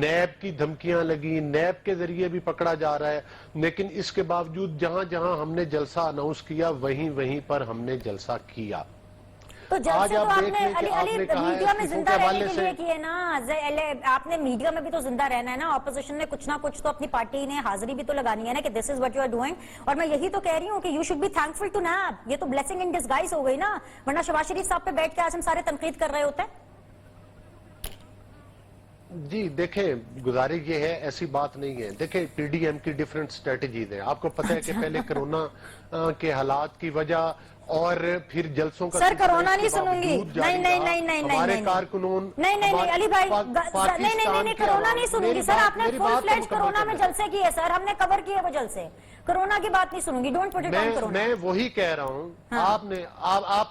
NAB کی دھمکیاں لگی, نیب کے ذریعے بھی پکڑا جا رہا ہے, لیکن اس کے باوجود جہاں جہاں ہم نے جلسہ اناؤنس کیا وہیں وہیں پر ہم نے جلسہ کیا. تو جلسے تو آپ نے علی میڈیا میں زندہ رہنے کے لیے کیے نا, آپ نے میڈیا میں بھی تو زندہ رہنا ہے نا, اپوزیشن نے کچھ نہ کچھ تو اپنی پارٹی نے حاضری بھی تو لگانی ہے نا کہ this is what you are doing. اور میں یہی تو کہہ رہی ہوں کہ you should be thankful to NAB. یہ تو بلیسنگ ان ڈسگائز ہو گئی نا, ورنہ شہباز شریف صاحب پہ بیٹھ کے آج ہم سارے تنقید کر رہے ہوتے ہیں. جی دیکھیں, گزارش یہ ہے, ایسی بات نہیں ہے. دیکھیں پی ڈی ایم کی ڈیفرنٹ سٹریٹجیز ہیں. آپ کو پتہ ہے کہ پہلے کرونا کے حالات کی وجہ اور پھر جلسوں کا سر کرونا نہیں سنوں گی, نہیں ہمارے کارکنون نہیں علی بھائی, نہیں کرونا نہیں سنوں گی سر. آپ نے فل فلیج کرونا میں جلسے کیے سر, ہم نے کور کیے وہ جلسے. کرونا کی بات نہیں سنوں گی, don't put it on corona. میں وہی کہہ رہا ہوں,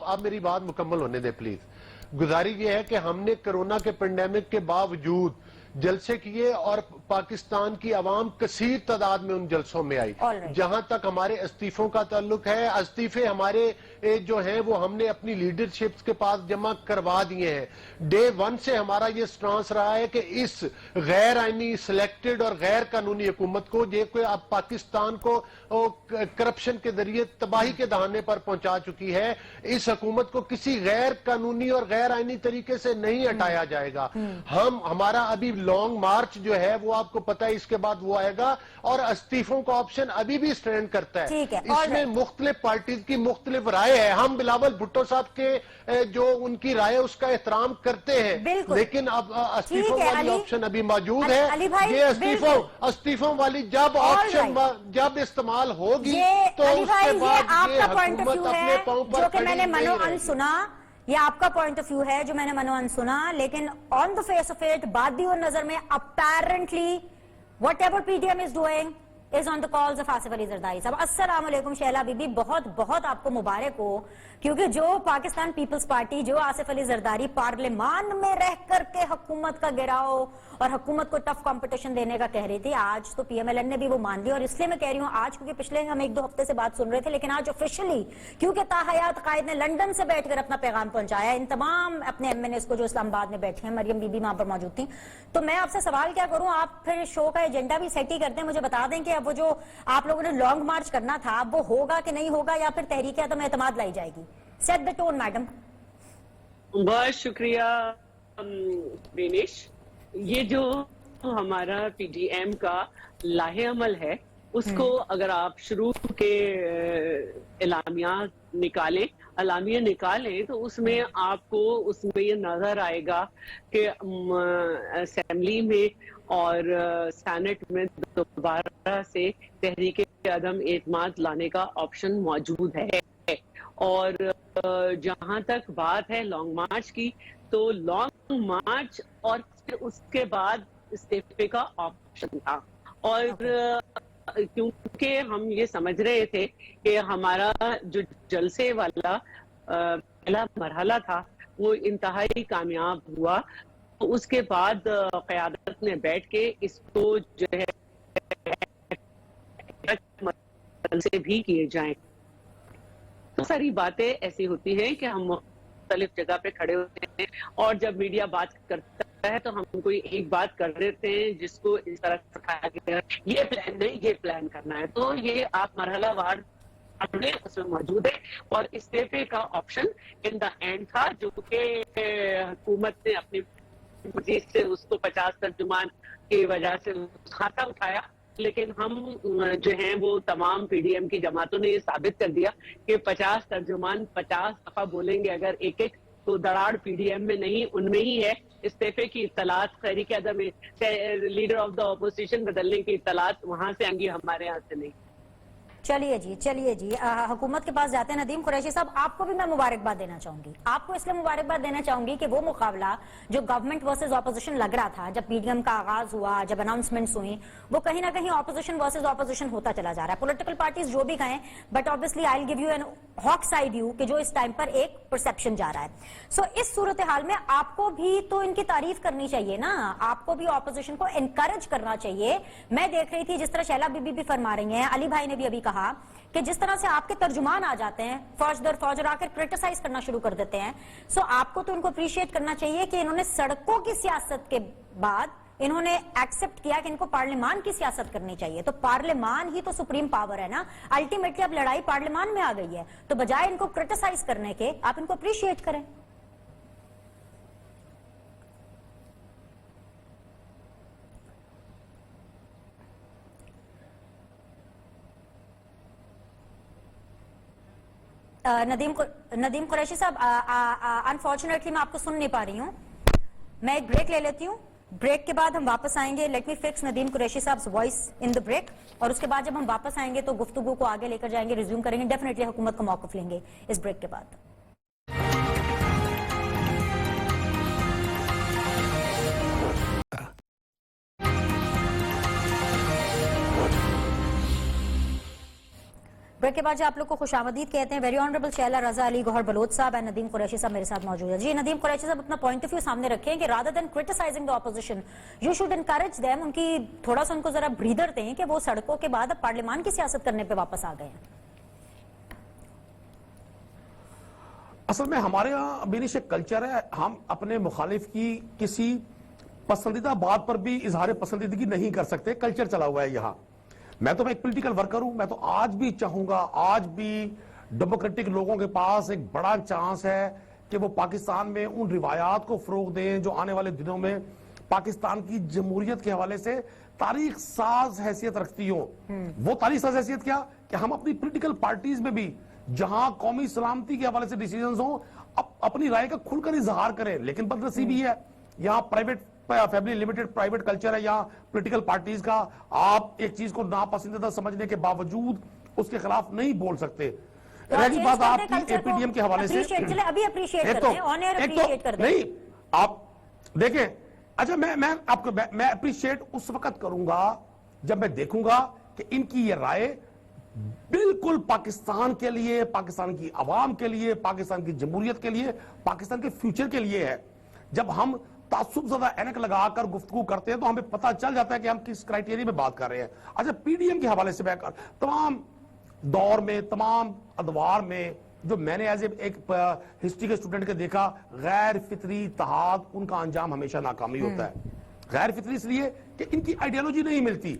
آپ میری بات مکمل ہونے دیں پلیز. گزارش یہ ہے کہ ہم نے کرونا کے پینڈیمک کے باوجود جلسے کیے اور پاکستان کی عوام کثیر تعداد میں ان جلسوں میں آئی. جہاں تک ہمارے استعفوں کا تعلق ہے, استعفے ہمارے جو ہیں وہ ہم نے اپنی لیڈرشپ کے پاس جمع کروا دیے ہیں. ڈے ون سے ہمارا یہ سٹانس رہا ہے کہ اس غیر آئینی سلیکٹڈ اور غیر قانونی حکومت کو, یہ کوئی اب پاکستان کو کرپشن کے ذریعے تباہی کے دہانے پر پہنچا چکی ہے, اس حکومت کو کسی غیر قانونی اور غیر آئینی طریقے سے نہیں ہٹایا جائے گا. ہمارا ابھی لانگ مارچ جو ہے وہ آپ کو پتہ ہے, اس کے بعد وہ آئے گا, اور استعفوں کا آپشن ابھی بھی سٹینڈ کرتا ہے. اس میں مختلف پارٹیز کی مختلف رائے ہے. ہم بلاول بھٹو صاحب کے جو ان کی رائے اس کا احترام کرتے ہیں, لیکن اب استعفوں والی آپشن ابھی موجود ہے. یہ استعفوں والی جب آپشن جب استعمال ہوگی تو اس کے بعد یہ حکومت اپنے پاؤں پر کھڑی نہیں رہے گی. یہ آپ کا پوائنٹ آف ویو ہے جو میں نے منوان سنا, لیکن on the face of it بادی اور نظر میں apparently whatever P D M is doing is on the calls of Asif Ali Zardari sahab. السلام علیکم شہلا بی بی, بہت بہت آپ کو مبارک ہو, کیونکہ جو پاکستان پیپلز پارٹی, جو آصف علی زرداری پارلیمان میں رہ کر کے حکومت کا گراؤ اور حکومت کو ٹف کمپٹیشن دینے کا کہہ رہی تھی, آج تو پی ایم ایل این نے بھی وہ مان لی. اور اس لیے میں کہہ رہی ہوں آج, کیونکہ پچھلے ہم 1-2 ہفتے سے بات سن رہے تھے, لیکن آج آفیشلی کیونکہ تاحیات قائد نے لنڈن سے بیٹھ کر اپنا پیغام پہنچایا ان تمام اپنے ایم این ایس کو جو اسلام آباد میں بیٹھے ہیں, مریم بی بی وہاں پر موجود تھیں. تو میں آپ سے سوال کیا کروں, آپ پھر شو کا ایجنڈا بھی سیٹ ہی کرتے ہیں, مجھے بتا دیں کہ اب وہ جو آپ لوگوں نے لانگ مارچ کرنا تھا وہ ہوگا کہ نہیں ہوگا, یا پھر تحریک عدم اعتماد لائی جائے گی. Set the tone madam. بہت شکریہ بینش. یہ جو ہمارا پی ڈی ایم کا لاہ عمل ہے, اس کو اگر آپ شروع کے اعلامیہ نکالیں تو اس میں آپ کو اس میں یہ نظر آئے گا کہ اسمبلی میں اور سینٹ میں دوبارہ سے تحریک عدم اعتماد لانے کا آپشن موجود ہے. اور جہاں تک بات ہے لانگ مارچ کی, تو لانگ مارچ اور پھر اس کے بعد استعفے کا آپشن تھا. اور کیونکہ ہم یہ سمجھ رہے تھے کہ ہمارا جو جلسے والا پہلا مرحلہ تھا وہ انتہائی کامیاب ہوا, تو اس کے بعد قیادت نے بیٹھ کے اس کو جو ہے جلسے بھی کیے جائیں. تو ساری باتیں ایسی ہوتی ہیں کہ ہم مختلف جگہ پہ کھڑے ہوتے ہیں, اور جب میڈیا بات کرتا ہے تو ہم کوئی ایک بات کر دیتے ہیں جس کو اس طرح اٹھایا گیا یہ پلان نہیں, یہ پلان کرنا ہے. تو یہ آپ مرحلہ وار اس میں موجود ہے, اور استعفے کا آپشن ان دا اینڈ تھا, جو کہ حکومت نے اپنی جس سے اس کو 50 ترجمان کی وجہ سے کھاتا اٹھایا. لیکن ہم جو ہیں وہ تمام پی ڈی ایم کی جماعتوں نے یہ ثابت کر دیا کہ 50 ترجمان 50 دفعہ بولیں گے اگر ایک تو دراڑ پی ڈی ایم میں نہیں, ان میں ہی ہے. استعفے کی اطلاعات تحریک عدم لیڈر آف دا اپوزیشن بدلنے کی اطلاعات وہاں سے آئیں گی, ہمارے یہاں سے نہیں. چلیے جی حکومت کے پاس جاتے ہیں. ندیم قریشی صاحب, آپ کو بھی میں مبارکباد دینا چاہوں گی. آپ کو اس لیے مبارکباد دینا چاہوں گی کہ وہ مقابلہ جو گورنمنٹ ورسز اپوزیشن لگ رہا تھا, جب پی ڈی ایم کا آغاز ہوا, جب اناؤنسمنٹس ہوئی, وہ کہیں نہ کہیں اپوزیشن ورسز اپوزیشن ہوتا چلا جا رہا ہے. پولیٹیکل پارٹیز جو بھی کہیں, but obviously I'll give you an hawk side view کہ جو اس ٹائم پر ایک پرسپشن جا رہا ہے. سو اس صورتحال میں آپ کو بھی تو ان کی تعریف کرنی چاہیے نا, آپ کو بھی اپوزیشن کو انکریج کرنا چاہیے. میں دیکھ رہی تھی جس طرح شہلا بی بی بھی فرما رہی ہیں, علی بھائی نے بھی ابھی کہا کہ جس طرح سے آپ کے ترجمان آ جاتے ہیں فوج در فوج اور آ کر کرٹیسائز کرنا شروع کر دیتے ہیں. سو آپ کو تو ان کو اپریشیٹ کرنا چاہیے کہ انہوں نے سڑکوں کی سیاست کے بعد انہوں نے ایکسپٹ کیا کہ ان کو پارلیمان کی سیاست کرنی چاہیے. تو پارلیمان ہی تو سپریم پاور ہے نا. الٹیمیٹلی اب لڑائی پارلیمان میں آ گئی ہے, تو بجائے ان کو کرٹیسائز کرنے کے آپ ان کو اپریشیٹ کریں. ندیم قریشی صاحب, انفارچونیٹلی میں آپ کو سن نہیں پا رہی ہوں. میں ایک بریک لے لیتی ہوں, بریک کے بعد ہم واپس آئیں گے. Let me fix Nadeem Qureshi صاحب وائس ان دا بریک, اور اس کے بعد جب ہم واپس آئیں گے تو گفتگو کو آگے لے کر جائیں گے, ریزیوم کریں گے. ڈیفینیٹلی حکومت کا موقف لیں گے اس بریک کے بعد. بریک کے بعد آپ لوگ کو خوش آمدید کہتے ہیں. ویری آنریبل شیلا رضا علی گوہر بلوچ صاحب اور ندیم قریشی صاحب میرے ساتھ موجود ہے. جی ندیم قریشی صاحب, اپنا پوائنٹ آف ویو سامنے رکھیں کہ rather than criticising the opposition you should encourage them, ان کی تھوڑا سا ان کو ذرا بریدر دیں کہ وہ سڑکوں کے بعد اب پارلیمان کی سیاست کرنے پہ واپس آ گئے ہیں. اصل میں ہمارے یہاں بینش ایک کلچر ہے, ہم اپنے مخالف کی کسی پسندیدہ بات پر بھی اظہار پسندیدگی نہیں کر سکتے. کلچر چلا ہوا ہے یہاں. میں تو ایک پولیٹیکل ورکر ہوں, میں تو آج بھی چاہوں گا, آج بھی ڈیموکریٹک لوگوں کے پاس ایک بڑا چانس ہے کہ وہ پاکستان میں ان روایات کو فروغ دیں جو آنے والے دنوں میں پاکستان کی جمہوریت کے حوالے سے تاریخ ساز حیثیت رکھتی ہوں. وہ تاریخ ساز حیثیت کیا کہ ہم اپنی پولیٹیکل پارٹیز میں بھی جہاں قومی سلامتی کے حوالے سے ڈیسیجنز ہوں اپنی رائے کا کھل کر اظہار کریں. لیکن بدنصیبی ہے یہاں private family limited private culture ہے یہاں پولیٹیکل پارٹیز کا. آپ ایک چیز کو ناپسندیدہ سمجھنے کے باوجود اس کے خلاف نہیں بول سکتے. رہی بات آپ کی اے پی ڈی ایم کے حوالے سے, نہیں آپ دیکھیں, اچھا میں آپ کو میں اپریشیٹ اس وقت کروں گا جب میں دیکھوں گا کہ ان کی یہ رائے بالکل پاکستان کے لیے, پاکستان کی عوام کے لیے, پاکستان کی جمہوریت کے لیے, پاکستان کے فیوچر کے لیے ہے. جب ہم تعصب زدہ اینک لگا کر گفتگو کرتے ہیں تو ہمیں پتہ چل جاتا ہے کہ ہم کس کرائٹیریا میں بات کر رہے ہیں. اچھا پی ڈی ایم کے حوالے سے تمام دور میں, تمام ادوار میں جو میں نے ایز ایک ہسٹری کے اسٹوڈنٹ کے دیکھا, غیر فطری اتحاد ان کا انجام ہمیشہ ناکامی ہوتا ہے. غیر فطری اس لیے کہ ان کی آئیڈیالوجی نہیں ملتی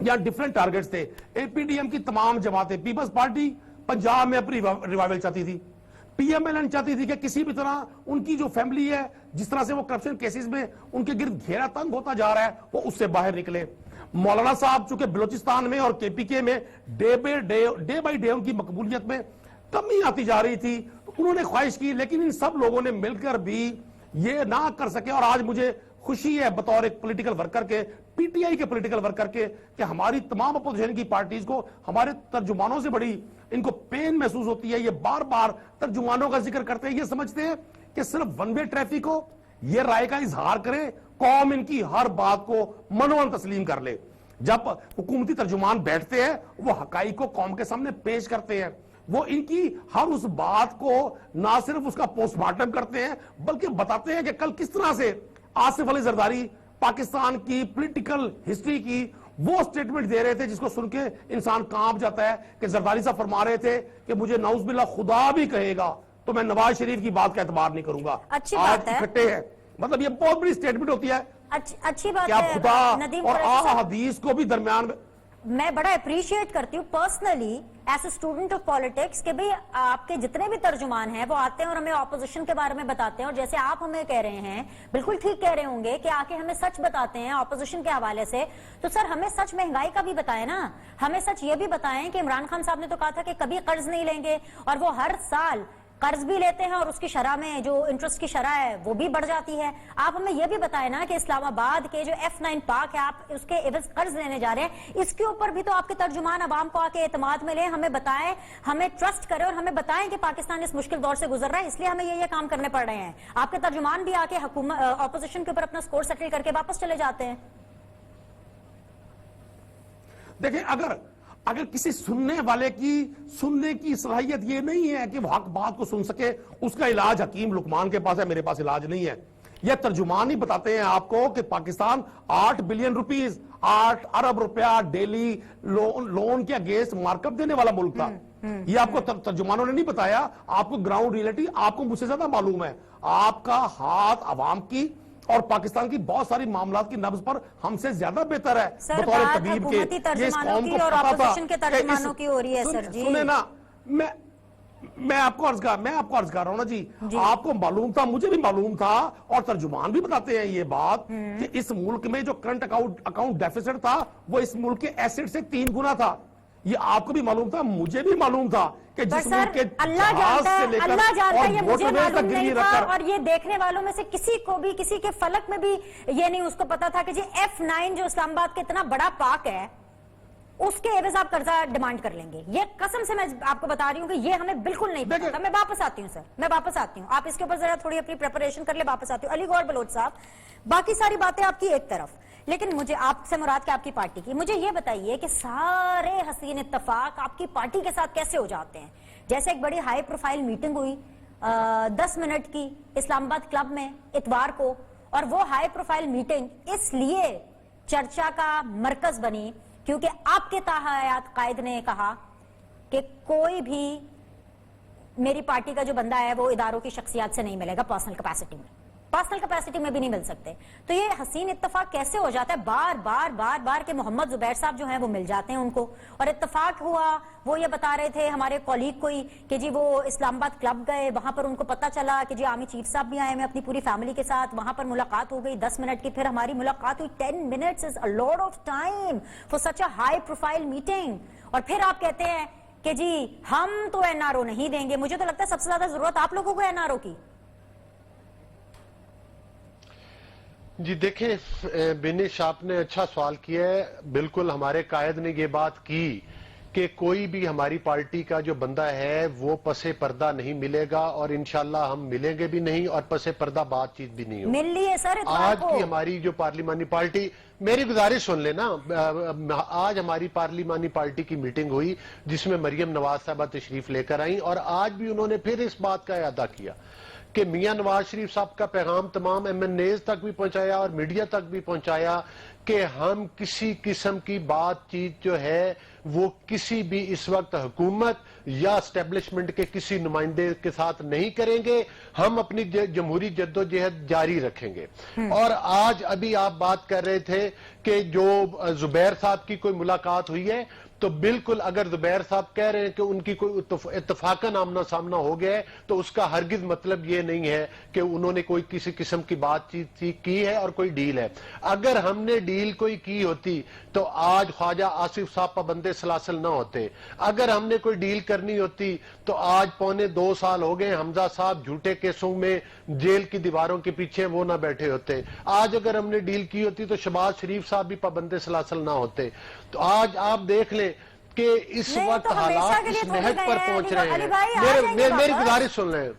یا ڈیفرنٹ ٹارگٹس تھے. اے پی ڈی ایم کی تمام جماعتیں, پیپلز پارٹی پنجاب میں اپنی ریوائول چاہتی تھی, پی ایم ایل این چاہتی تھی کہ کسی بھی طرح ان کی جو فیملی ہے جس طرح سے وہ کرپشن کیسز میں ان کے گرد گھیرا تنگ ہوتا جا رہا ہے وہ اس سے باہر نکلے. مولانا صاحب چونکہ بلوچستان میں اور کے پی کے میں ڈے بائی ڈے ان کی مقبولیت میں کمی آتی جا رہی تھی, تو انہوں نے خواہش کی, لیکن ان سب لوگوں نے مل کر بھی یہ نہ کر سکے. اور آج مجھے خوشی ہے بطور ایک پولیٹیکل ورکر کے, پی ٹی آئی کے پولیٹیکل ورکر کے, کہ ہماری تمام اپوزیشن کی پارٹیز کو ہمارے ترجمانوں سے بڑی ان کو پین محسوس ہوتی ہے. یہ بار بار ترجمانوں کا ذکر کرتے ہیں, یہ سمجھتے ہیں کہ صرف ون وے ٹریفک ہو, یہ رائے کا اظہار کریں, قوم ان کی ہر بات کو منوان تسلیم کر لے. جب حکومتی ترجمان بیٹھتے ہیں وہ حقائق کو قوم کے سامنے پیش کرتے ہیں, وہ ان کی ہر اس بات کو نہ صرف اس کا پوسٹ مارٹم کرتے ہیں بلکہ بتاتے ہیں کہ کل کس طرح سے آصف علی زرداری پاکستان کی پولیٹیکل ہسٹری کی وہ سٹیٹمنٹ دے رہے تھے جس کو سن کے انسان کانپ جاتا ہے, کہ زرداری صاحب فرما رہے تھے کہ مجھے نعوذ باللہ خدا بھی کہے گا تو میں نواز شریف کی بات کا اعتبار نہیں کروں گا. اچھی بات ہے, اکٹھے ہیں, مطلب یہ بہت بڑی سٹیٹمنٹ ہوتی ہے. اچھی بات کیا ہے خدا اور احادیث کو بھی درمیان میں بڑا اپریشیٹ کرتی ہوں personally as a student of politics کہ بھئی آپ کے جتنے بھی ترجمان ہیں وہ آتے ہیں اور ہمیں اپوزیشن کے بارے میں بتاتے ہیں, اور جیسے آپ ہمیں کہہ رہے ہیں بالکل ٹھیک کہہ رہے ہوں گے کہ آ کے ہمیں سچ بتاتے ہیں اپوزیشن کے حوالے سے. تو سر ہمیں سچ مہنگائی کا بھی بتائیں نا, ہمیں سچ یہ بھی بتائیں کہ عمران خان صاحب نے تو کہا تھا کہ کبھی قرض نہیں لیں گے, اور وہ ہر سال قرض بھی لیتے ہیں اور اس کی شرح میں جو انٹرسٹ کی شرح ہے وہ بھی بڑھ جاتی ہے. آپ ہمیں یہ بھی بتائیں نا کہ اسلام آباد کے جو F9 پارک ہے آپ اس کے عوض قرض لینے جا رہے ہیں, اس کے اوپر بھی تو آپ کے ترجمان عوام کو آ کے اعتماد میں لیں, ہمیں بتائیں, ہمیں ٹرسٹ کریں اور ہمیں بتائیں کہ پاکستان اس مشکل دور سے گزر رہا ہے, اس لیے ہمیں یہ کام کرنے پڑ رہے ہیں. آپ کے ترجمان بھی آ کے اپوزیشن کے اوپر اپنا سکور سیٹل کر کے واپس چلے جاتے ہیں. دیکھیں اگر کسی سننے والے کی سننے کی صلاحیت یہ نہیں ہے کہ وہ حق بات کو سن سکے, اس کا علاج حکیم لقمان کے پاس ہے, میرے پاس علاج نہیں ہے. یہ ترجمان ہی بتاتے ہیں آپ کو کہ پاکستان 8 بلین روپیز 8 ارب روپیہ ڈیلی لون کے اگینسٹ مارک اپ دینے والا ملک تھا. یہ آپ کو ترجمانوں نے نہیں بتایا, آپ کو گراؤنڈ ریئلٹی آپ کو مجھ سے زیادہ معلوم ہے. آپ کا ہاتھ عوام کی اور پاکستان کی بہت ساری معاملات کی نبض پر ہم سے زیادہ بہتر ہے سر بطور بات طبیب حکومتی کے. یہ اس ترجمانوں قوم کی کو اور پتا تھا اپوزیشن کے کہ ترجمانوں کی ہو رہی ہے سر جی. سنیں نا, میں آپ کو عرض کر رہا ہوں نا جی, آپ کو معلوم تھا, مجھے بھی معلوم تھا, اور ترجمان بھی بتاتے ہیں یہ بات کہ اس ملک میں جو کرنٹ اکاؤنٹ ڈیفیسٹ تھا وہ اس ملک کے ایسٹ سے 3 گنا تھا. یہ آپ کو بھی معلوم تھا, مجھے بھی معلوم تھا کہ جس ملک کے اللہ جہاز جانتا سے ہے, لے کر اللہ جانتا ہے, یہ اور مجھے موٹر ویز تک معلوم گروی نہیں رکھ تھا, کر. اور یہ دیکھنے والوں میں سے کسی کو بھی, کسی کے فلک میں بھی یہ نہیں اس کو پتا تھا کہ جی F9 جو اسلام آباد کے اتنا بڑا پارک ہے اس کے عوض آپ قرضہ ڈیمانڈ کر لیں گے. یہ قسم سے میں آپ کو بتا رہی ہوں کہ یہ ہمیں بالکل نہیں پتا تھا. میں واپس آتی ہوں سر, میں واپس آتی ہوں, آپ اس کے اوپر ذرا تھوڑی اپنی پریپریشن کر لیں, واپس آتی ہوں. علی گوہر بلوچ صاحب, باقی ساری باتیں آپ کی ایک طرف, لیکن مجھے آپ سے مراد کہ آپ کی پارٹی کی, مجھے یہ بتائیے کہ سارے حسین اتفاق آپ کی پارٹی کے ساتھ کیسے ہو جاتے ہیں؟ جیسے ایک بڑی ہائی پروفائل میٹنگ ہوئی 10 منٹ کی اسلام آباد کلب میں اتوار کو, اور وہ ہائی پروفائل میٹنگ اس لیے چرچا کا مرکز بنی کیونکہ آپ کے تحایات قائد نے کہا کہ کوئی بھی میری پارٹی کا جو بندہ ہے وہ اداروں کی شخصیات سے نہیں ملے گا, پرسنل کیپیسٹی میں بھی نہیں مل سکتے. تو یہ حسین اتفاق کیسے ہو جاتا ہے بار بار کہ محمد زبیر صاحب جو ہیں وہ مل جاتے ہیں ان کو, اور اتفاق ہوا وہ یہ بتا رہے تھے ہمارے کولیگ کوئی کہ جی وہ اسلام آباد کلب گئے, وہاں پر ان کو پتا چلا کہ جی آرمی چیف صاحب بھی آئے ہیں اپنی پوری فیملی کے ساتھ, وہاں پر ملاقات ہو گئی 10 منٹ کی, پھر ہماری ملاقات ہوئی 10 minutes is a lot of time for such a high profile meeting, اور پھر آپ کہتے ہیں کہ جی ہم تو NRO نہیں دیں گے. مجھے تو لگتا ہے سب سے زیادہ ضرورت آپ لوگوں کو NRO کی. جی دیکھیں بینش, آپ نے اچھا سوال کیا ہے. بالکل ہمارے قائد نے یہ بات کی کہ کوئی بھی ہماری پارٹی کا جو بندہ ہے وہ پس پردہ نہیں ملے گا, اور انشاءاللہ ہم ملیں گے بھی نہیں, اور پس پردہ بات چیت بھی نہیں ہوگی. مل لیے سر آج کی ہماری جو پارلیمانی پارٹی, میری گزارش سن لینا, آج ہماری پارلیمانی پارٹی کی میٹنگ ہوئی جس میں مریم نواز صاحبہ تشریف لے کر آئیں, اور آج بھی انہوں نے پھر اس بات کا اعادہ کیا کہ میاں نواز شریف صاحب کا پیغام تمام MNAs تک بھی پہنچایا اور میڈیا تک بھی پہنچایا کہ ہم کسی قسم کی بات چیت جو ہے وہ کسی بھی اس وقت حکومت یا اسٹیبلشمنٹ کے کسی نمائندے کے ساتھ نہیں کریں گے, ہم اپنی جمہوری جدوجہد جاری رکھیں گے. اور آج ابھی آپ بات کر رہے تھے کہ جو زبیر صاحب کی کوئی ملاقات ہوئی ہے, تو بالکل اگر زبیر صاحب کہہ رہے ہیں کہ ان کی کوئی اتفاقاً آمنا سامنا ہو گیا ہے, تو اس کا ہرگز مطلب یہ نہیں ہے کہ انہوں نے کوئی کسی قسم کی بات چیت کی ہے اور کوئی ڈیل ہے. اگر ہم نے ڈیل کوئی کی ہوتی تو آج خواجہ آصف صاحب پابندِ سلاسل نہ ہوتے. اگر ہم نے کوئی ڈیل کرنی ہوتی تو آج 2.25 سال ہو گئے حمزہ صاحب جھوٹے کیسوں میں جیل کی دیواروں کے پیچھے وہ نہ بیٹھے ہوتے. آج اگر ہم نے ڈیل کی ہوتی تو شہباز شریف صاحب بھی پابندِ سلاسل نہ ہوتے. تو آج آپ دیکھ لیں کہ اس وقت حالات اس نہج پر پہنچ رہے ہیں. میری گزارش سن لیں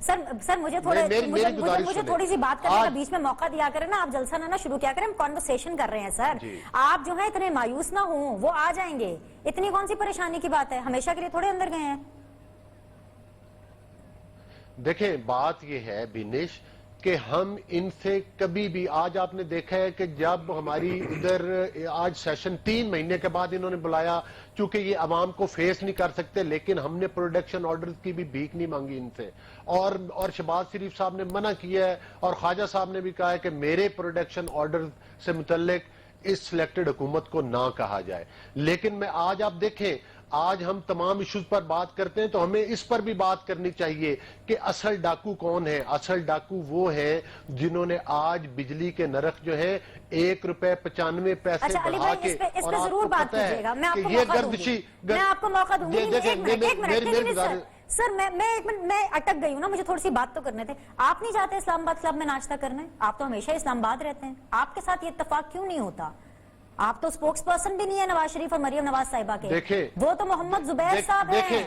سر مجھے تھوڑی سی بات کرنے کا بیچ میں موقع دیا کریں نا, آپ جلسہ نہ شروع کیا کریں, ہم کانورسیشن کر رہے ہیں سر. آپ جو ہیں اتنے مایوس نہ ہوں, وہ آ جائیں گے, اتنی کون سی پریشانی کی بات ہے, ہمیشہ کے لیے تھوڑے اندر گئے ہیں. دیکھیں بات یہ ہے بینش کہ ہم ان سے کبھی بھی, آج آپ نے دیکھا ہے کہ جب ہماری ادھر آج سیشن 3 مہینے کے بعد انہوں نے بلایا, چونکہ یہ عوام کو فیس نہیں کر سکتے, لیکن ہم نے پروڈکشن آرڈر کی بھی بھیک نہیں مانگی ان سے, اور شہباز شریف صاحب نے منع کیا ہے, اور خواجہ صاحب نے بھی کہا ہے کہ میرے پروڈکشن آرڈر سے متعلق اس سلیکٹڈ حکومت کو نہ کہا جائے. لیکن میں آج آپ دیکھیں, آج ہم تمام ایشوز پر بات کرتے ہیں تو ہمیں اس پر بھی بات کرنی چاہیے کہ اصل ڈاکو کون ہے. اصل ڈاکو وہ ہیں جنہوں نے آج بجلی کے نرخ جو ہے ₹1.95 بڑھا کے, اور آپ کو پتہ ہے کہ یہ گردشی, میں آپ کو موقع دوں گی. سر میں اٹک گئی ہوں نا, مجھے تھوڑی سی بات تو کرنے تھے. آپ نہیں جاتے اسلام آباد کلب میں ناشتہ کرنے, آپ تو ہمیشہ اسلام آباد رہتے ہیں, آپ کے ساتھ یہ اتفاق کیوں نہیں ہوتا؟ آپ تو سپوکس پرسن بھی نہیں ہے نواز شریف اور مریم نواز صاحبہ کے, وہ تو محمد زبیر صاحب ہیں,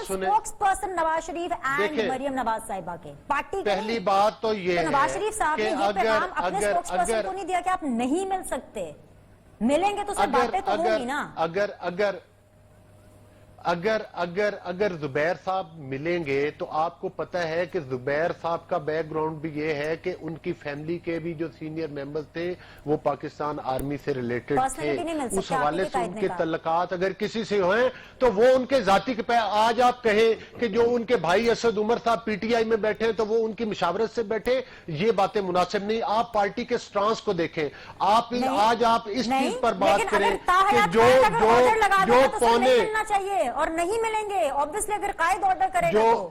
spokesperson Nawaz Sharif and Maryam Nawaz sahiba کے پارٹی کے. پہلی بات تو یہ ہے نواز شریف صاحب نے یہ پیغام اپنے سپوکس پرسن کو نہیں دیا کہ آپ نہیں مل سکتے, ملیں گے تو سر باتیں تو ہوں گی نا. اگر زبیر صاحب ملیں گے تو آپ کو پتہ ہے کہ زبیر صاحب کا بیک گراؤنڈ بھی یہ ہے کہ ان کی فیملی کے بھی جو سینئر ممبرز تھے وہ پاکستان آرمی سے ریلیٹڈ تھے. اس حوالے سے ان کے تعلقات اگر کسی سے ہوئے تو وہ ان کے ذاتی کے آج آپ کہیں کہ جو ان کے بھائی اسد عمر صاحب پی ٹی آئی میں بیٹھے تو وہ ان کی مشاورت سے بیٹھے, یہ باتیں مناسب نہیں. آپ پارٹی کے سٹرانس کو دیکھیں. آج آپ اس چیز پر بات کریں کہ جو پونے چاہیے اور نہیں ملیں گے, obviously اگر قائد آرڈر کرے گا تو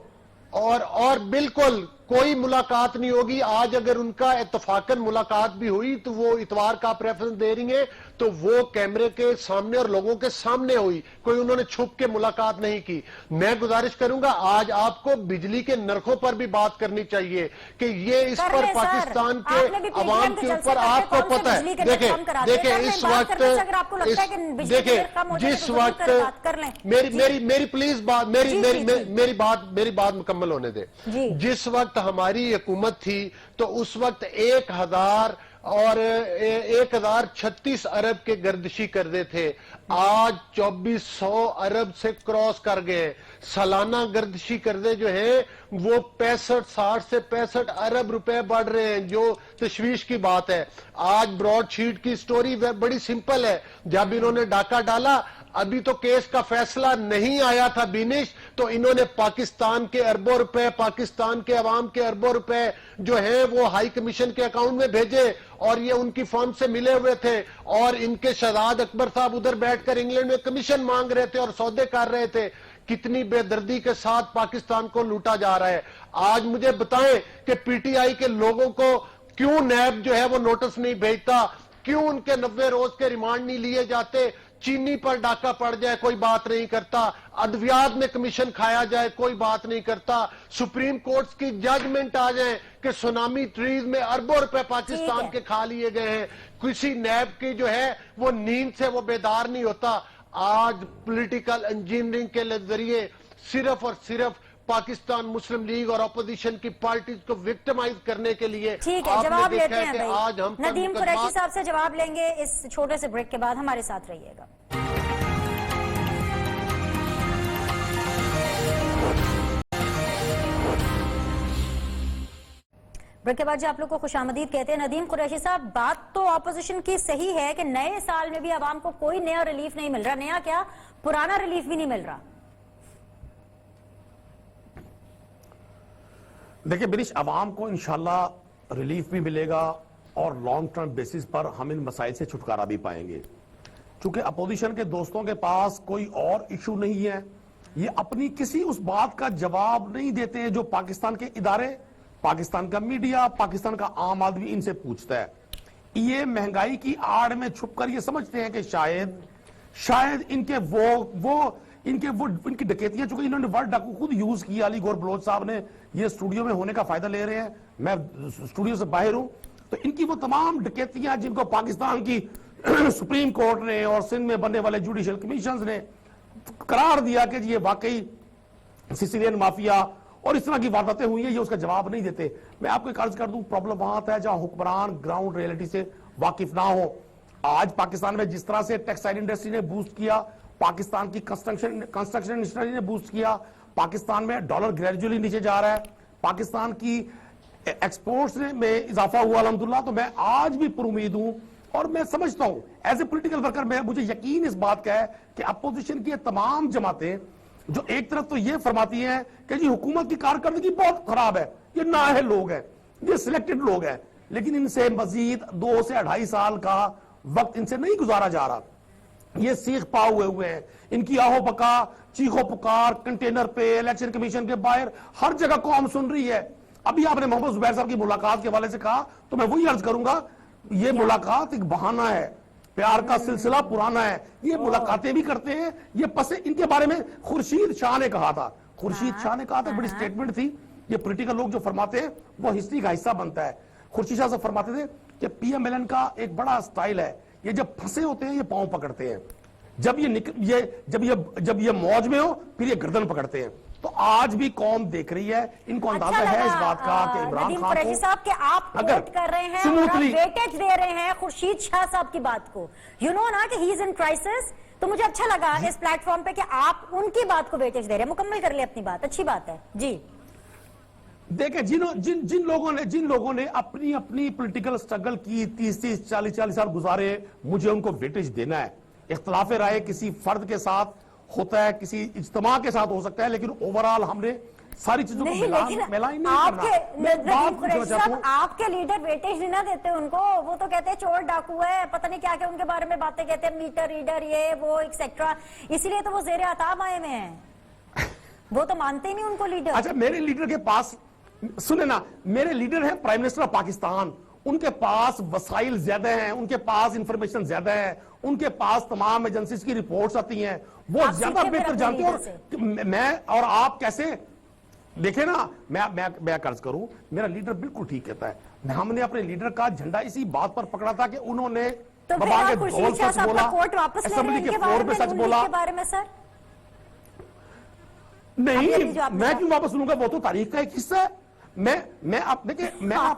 اور بالکل کوئی ملاقات نہیں ہوگی. آج اگر ان کا اتفاقاً ملاقات بھی ہوئی تو وہ اتوار کا پریفرنس دے رہی ہیں تو وہ کیمرے کے سامنے اور لوگوں کے سامنے ہوئی, کوئی انہوں نے چھپ کے ملاقات نہیں کی. میں گزارش کروں گا آج آپ کو بجلی کے نرخوں پر بھی بات کرنی چاہیے کہ یہ اس پر پاکستان کے عوام کے اوپر آپ کو پتہ ہے. دیکھیں اس وقت جس وقت میری پلیز بات میری بات مکمل ہونے دے. جس وقت ہماری حکومت تھی تو اس وقت 1036 ارب کے گردشی کردے تھے, آج 2400 ارب سے کراس کر گئے. سالانہ گردشی کردے جو ہیں وہ 60 سے 65 ارب روپے بڑھ رہے ہیں, جو تشویش کی بات ہے. آج براڈ شیٹ کی سٹوری بڑی سمپل ہے. جب انہوں نے ڈاکہ ڈالا, ابھی تو کیس کا فیصلہ نہیں آیا تھا بینش, تو انہوں نے پاکستان کے اربوں روپے, پاکستان کے عوام کے اربوں روپے جو ہیں وہ ہائی کمیشن کے اکاؤنٹ میں بھیجے, اور یہ ان کی فرم سے ملے ہوئے تھے, اور ان کے شہزاد اکبر صاحب ادھر بیٹھ کر انگلینڈ میں کمیشن مانگ رہے تھے اور سودے کر رہے تھے. کتنی بے دردی کے ساتھ پاکستان کو لوٹا جا رہا ہے. آج مجھے بتائیں کہ پی ٹی آئی کے لوگوں کو کیوں نیب جو ہے وہ نوٹس نہیں بھیجتا, کیوں ان کے 90 روز کے ریمانڈ نہیں لیے جاتے. چینی پر ڈاکہ پڑ جائے کوئی بات نہیں کرتا, ادویات میں کمیشن کھایا جائے کوئی بات نہیں کرتا, سپریم کورٹس کی ججمنٹ آ جائیں کہ سونامی ٹریز میں اربوں روپے پاکستان کے کھا لیے گئے ہیں, کسی نیب کی جو ہے وہ نیند سے وہ بیدار نہیں ہوتا. آج پولیٹیکل انجینئرنگ کے ذریعے صرف اور صرف پاکستان مسلم لیگ اور اپوزیشن کی پارٹیز کو وکٹمائز کرنے کے لیے ٹھیک ہے, جواب لیتے ہیں بھائی. ندیم قریشی صاحب سے جواب لیں گے اس چھوٹے سے بریک کے بعد. ہمارے ساتھ رہیے گا. بریک کے بعد جی آپ لوگ کو خوش آمدید کہتے ہیں. ندیم قریشی صاحب, بات تو اپوزیشن کی صحیح ہے کہ نئے سال میں بھی عوام کو کوئی نیا ریلیف نہیں مل رہا. نیا کیا, پرانا ریلیف بھی نہیں مل رہا. دیکھیں بنش, عوام کو انشاءاللہ ریلیف بھی ملے گا اور لانگ ٹرم بیسس پر ہم ان مسائل سے چھٹکارا بھی پائیں گے. چونکہ اپوزیشن کے دوستوں کے پاس کوئی اور ایشو نہیں ہے, یہ اپنی کسی اس بات کا جواب نہیں دیتے جو پاکستان کے ادارے, پاکستان کا میڈیا, پاکستان کا عام آدمی ان سے پوچھتا ہے. یہ مہنگائی کی آڑ میں چھپ کر یہ سمجھتے ہیں کہ شاید ان کی ڈکیتیاں, چونکہ انہوں نے ورڈ ڈاکو خود یوز کیا, علی گور بلوچ صاحب نے, یہ اسٹوڈیو میں ہونے کا فائدہ لے رہے ہیں, میں اسٹوڈیو سے باہر ہوں, تو ان کی وہ تمام ڈکیتیاں جن کو پاکستان کی سپریم کورٹ نے اور سندھ میں بننے والے جوڈیشل کمیشنز نے قرار دیا کہ یہ واقعی سیسیلین مافیا اور اس طرح کی وارداتیں ہوئی ہیں, یہ اس کا جواب نہیں دیتے. میں آپ کو ایک عرض کر دوں, پرابلم وہاں آتا ہے جہاں حکمران گراؤنڈ ریئلٹی سے واقف نہ ہو. آج پاکستان میں جس طرح سے ٹیکسٹائل انڈسٹری نے بوسٹ کیا, پاکستان کی کنسٹرکشن انڈسٹری نے بوسٹ کیا, پاکستان میں ڈالر گریجولی نیچے جا رہا ہے, پاکستان کی ایکسپورٹس میں اضافہ ہوا الحمدللہ. تو میں آج بھی پر امید ہوں اور میں سمجھتا ہوں ایز اے پولیٹیکل ورکر مجھے یقین اس بات کا ہے کہ اپوزیشن کی تمام جماعتیں جو ایک طرف تو یہ فرماتی ہیں کہ جی حکومت کی کارکردگی بہت خراب ہے, یہ نااہل لوگ ہیں, یہ سلیکٹڈ لوگ ہیں, لیکن ان سے مزید 2 سے 2.5 سال کا وقت ان سے نہیں گزارا جا رہا. یہ سیخ پا ہوئے ہیں, ان کی آہو پکا چیخو پکار کنٹینر پہ, الیکشن کمیشن کے باہر, ہر جگہ قوم سن رہی ہے. ابھی آپ نے محمد زبیر صاحب کی ملاقات کے حوالے سے کہا, تو میں وہی عرض کروں گا, یہ ملاقات ایک بہانہ ہے, پیار کا سلسلہ پرانا ہے, یہ ملاقاتیں بھی کرتے ہیں. یہ پسے ان کے بارے میں خورشید شاہ نے کہا تھا, بڑی سٹیٹمنٹ تھی. یہ پولیٹیکل لوگ جو فرماتے ہیں وہ ہسٹری کا حصہ بنتا ہے. خورشید شاہ سے فرماتے تھے کہ پی ایم ایل این کا ایک بڑا سٹائل ہے, یہ جب پھنسے ہوتے ہیں یہ پاؤں پکڑتے ہیں, جب یہ موج میں ہو پھر یہ گردن پکڑتے ہیں. تو آج بھی قوم دیکھ رہی ہے, ان کو اندازہ ہے اس بات کا کہ عمران خان قریشی صاحب کہ آپ کوٹ کر رہے ہیں اور ویٹیج دے رہے ہیں خورشید شاہ صاحب کی بات کو. یو نو نا کہ ہی از ان کرائسس, تو مجھے اچھا لگا اس پلیٹ فارم پہ کہ آپ ان کی بات کو ویٹیج دے رہے ہیں. مکمل کر لیں اپنی بات, اچھی بات ہے. جی دیکھیں جن لوگوں نے اپنی پولیٹیکل سٹرگل کی 30-40 سال گزارے, مجھے ان کو ویٹیج دینا ہے. اختلاف رائے کسی فرد کے ساتھ ہوتا ہے, کسی اجتماع کے ساتھ ہو سکتا ہے, لیکن اوورال ہم نے ساری چیزوں کو ملائن نہیں کرنا. آپ کے لیڈر ویٹیج نہیں دیتے ان کو, وہ تو کہتے ہیں چور ڈاکو ہے, پتہ نہیں کیا کہ ان کے بارے میں باتیں کہتے ہیں, میٹر ریڈر یہ وہ ایکسیکٹرا, اسی لیے تو وہ زیر عتاب آئے میں ہیں. وہ تو مانتے ہی نہیں ان کو لیڈر. اچھا میرے لیڈر کے پاس سنیں نا, میرے لیڈر ہیں پرائم منسٹر آف پاکستان, ان کے پاس وسائل زیادہ ہیں, ان کے پاس انفارمیشن زیادہ ہے, ان کے پاس تمام ایجنسیز کی رپورٹس آتی ہیں, وہ زیادہ بہتر جانتے ہیں. میں اور آپ کیسے دیکھیں نا, میں قرض کروں, میرا لیڈر بالکل ٹھیک کہتا ہے. ہم نے اپنے لیڈر کا جھنڈا اسی بات پر پکڑا تھا کہ انہوں نے سچ بولا. نہیں میں کیوں واپس لوں گا, وہ تو تاریخ کا ایک حصہ ہے. میں آپ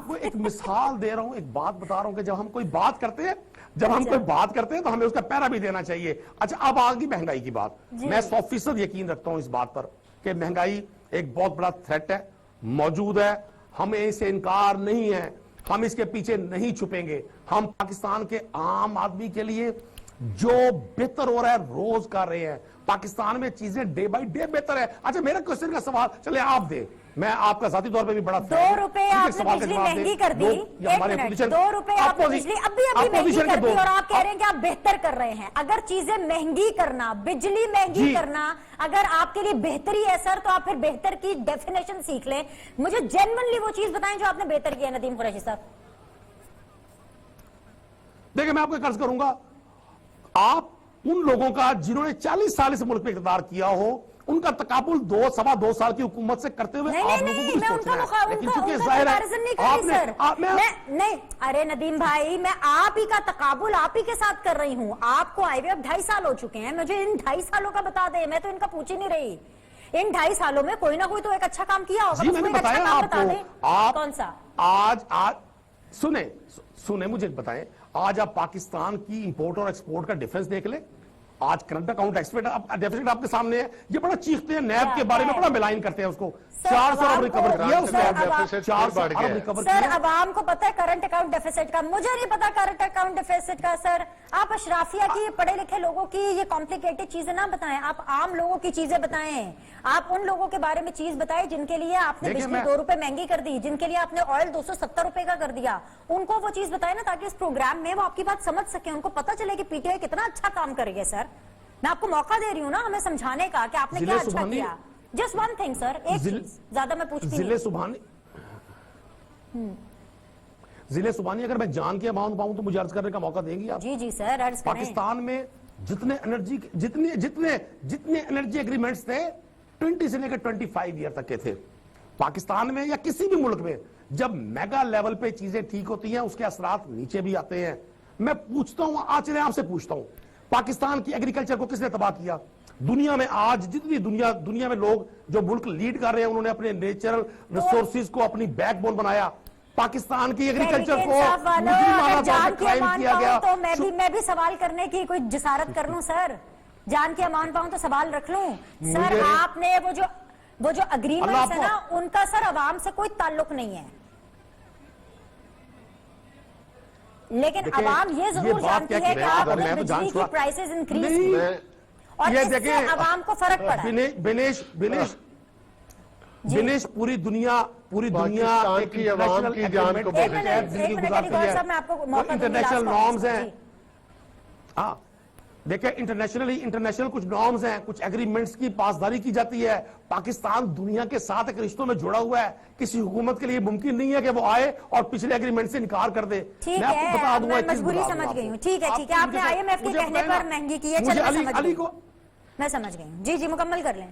کو ایک مثال دے رہا ہوں, ایک بات بتا رہا ہوں کہ جب ہم کوئی بات کرتے ہیں تو ہمیں اس کا پیرا بھی دینا چاہیے. اچھا اب آگے مہنگائی کی بات, میں 100% یقین رکھتا ہوں اس بات پر کہ مہنگائی ایک بہت بڑا تھریٹ ہے, موجود ہے, ہمیں اس سے انکار نہیں ہے, ہم اس کے پیچھے نہیں چھپیں گے. ہم پاکستان کے عام آدمی کے لیے جو بہتر ہو رہا ہے روز کر رہے ہیں. پاکستان میں چیزیں ڈے بائی ڈے بہتر ہے. اچھا میرا کوشچن کا سوال چلے آپ دیں, میں آپ کا ذاتی طور پہ بھی بڑا 2 روپے آپ نے بجلی مہنگی کر دی, 2 روپے آپ نے بجلی ابھی مہنگی کر دی, اور آپ کہہ رہے ہیں کہ آپ بہتر کر رہے ہیں. اگر چیزیں مہنگی کرنا, بجلی مہنگی کرنا اگر آپ کے لیے بہتری ہے سر, تو آپ پھر بہتر کی ڈیفینیشن سیکھ لیں. مجھے جینوئنلی وہ چیز بتائیں جو آپ نے بہتر کیا. ندیم قریشی صاحب دیکھیں, میں آپ کو قرض کروں گا, آپ ان لوگوں کا جنہوں نے 40 سال اس ملک میں اقتدار کیا ہو, ان کا تقابل 2-2.25 سال کی حکومت سے کرتے ہوئے آپ لوگوں کو بھی سوچنا ہے. لیکن چونکہ ظاہر ہے ارے ندیم بھائی, میں آپ ہی کا تقابل آپ ہی کے ساتھ کر رہی ہوں. آپ کو آئے ہوئے اب 2.5 سال ہو چکے ہیں, مجھے ان 2.5 سالوں کا بتا دیں. میں تو ان کا پوچھ ہی نہیں رہی. ان 2.5 سالوں میں کوئی نہ کوئی تو ایک اچھا کام کیا ہوگا. جی میں نے بتایا آپ کو. کون سا؟ آج سنیں مجھے بتائیں, آج آپ پاکستان کی امپورٹ اور ایکسپورٹ کا ڈیفرنس دیکھ لیں. آج کرنٹ اکاؤنٹ ڈیفیسٹ آپ کے سامنے ہے. یہ بڑا چیختے ہیں, نیب کے بارے میں بڑا ملائن کرتے ہیں اس کو. 400 ارب ریکور کیا اس نے, 400 ارب ریکور کیا. سر عوام کو پتہ ہے کرنٹ اکاؤنٹ ڈیفیسٹ کا, مجھے نہیں پتا کرنٹ اکاؤنٹ ڈیفیسٹ کا. سر آپ اشرافیہ کی, پڑھے لکھے لوگوں کی یہ کمپلیکیٹڈ چیزیں نہ بتائیں, آپ عام لوگوں کی چیزیں بتائیں. آپ ان لوگوں کے بارے میں چیز بتائیں جن کے لیے آپ نے بجلی 2 روپے مہنگی کر دی, جن کے لیے آپ نے آئل 270 روپے کا کر دیا. ان کو وہ چیز بتائیں نا, تاکہ اس پروگرام میں وہ آپ کی بات سمجھ سکیں, ان کو پتہ چلے کہ پی ٹی آئی کتنا اچھا کام کر رہی ہے. سر میں آپ کو موقع دے رہی ہوں نا ہمیں سمجھانے کا کہ آپ نے کیا اچھا کیا. جسٹ ون تھنگ سر, ایک چیز, زیادہ میں پوچھتی ہوں. ضلع سبحانی اگر میں جان کے اماؤنٹ پاؤں تو مجھے عرض کرنے کا موقع دیں گی آپ؟ جی سر عرض کریں. پاکستان میں جتنے انرجی ایگریمنٹس تھے 20 سے لے کر 25 ایئر تک کے تھے پاکستان میں یا کسی بھی ملک میں. جب میگا لیول پہ چیزیں ٹھیک ہوتی ہیں اس کے اثرات نیچے بھی آتے ہیں. میں پوچھتا ہوں, آج چلیں آپ سے پوچھتا ہوں, پاکستان کی ایگریکلچر کو کس نے تباہ کیا؟ دنیا میں آج جتنی دنیا میں لوگ جو ملک لیڈ کر رہے ہیں, انہوں نے اپنے نیچرل ریسورسز کو اپنی بیک بون بنایا. پاکستان کی ایگریکلچر کو جان کے امان پاؤں تو میں بھی سوال کرنے کی کوئی جسارت کر لوں. سر جان کے امان پاؤں تو سوال رکھ لوں. سر آپ نے وہ جو اگریمنٹس ہے نا, ان کا سر عوام سے کوئی تعلق نہیں ہے, لیکن عوام یہ ضرور جانتی ہے کہ آپ نے بجلی کی پرائسز انکریز کی اور اس سے عوام کو فرق پڑا. بنیش پوری دنیا کی عوام کی جان کو انٹرنیشنل نارمز ہیں. ہاں دیکھیں, انٹرنیشنل کچھ نارمز ہیں, کچھ ایگریمنٹس کی پاسداری کی جاتی ہے. پاکستان دنیا کے ساتھ ایک رشتوں میں جڑا ہوا ہے. کسی حکومت کے لیے ممکن نہیں ہے کہ وہ آئے اور پچھلے ایگریمنٹ سے انکار کر دے. ٹھیک ہے, میں مجبوری سمجھ گئی ہوں. ٹھیک ہے, آپ نے آئی ایم ایف کے کہنے پر مہنگی کی ہے, میں سمجھ گئی ہوں. جی مکمل کر لیں.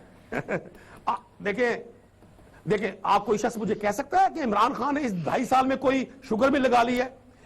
دیکھیں آپ کوئی شخص مجھے کہہ سکتا ہے کہ عمران خان نے اس 2.5 سال میں کوئی شوگر مل لگا لی ہے؟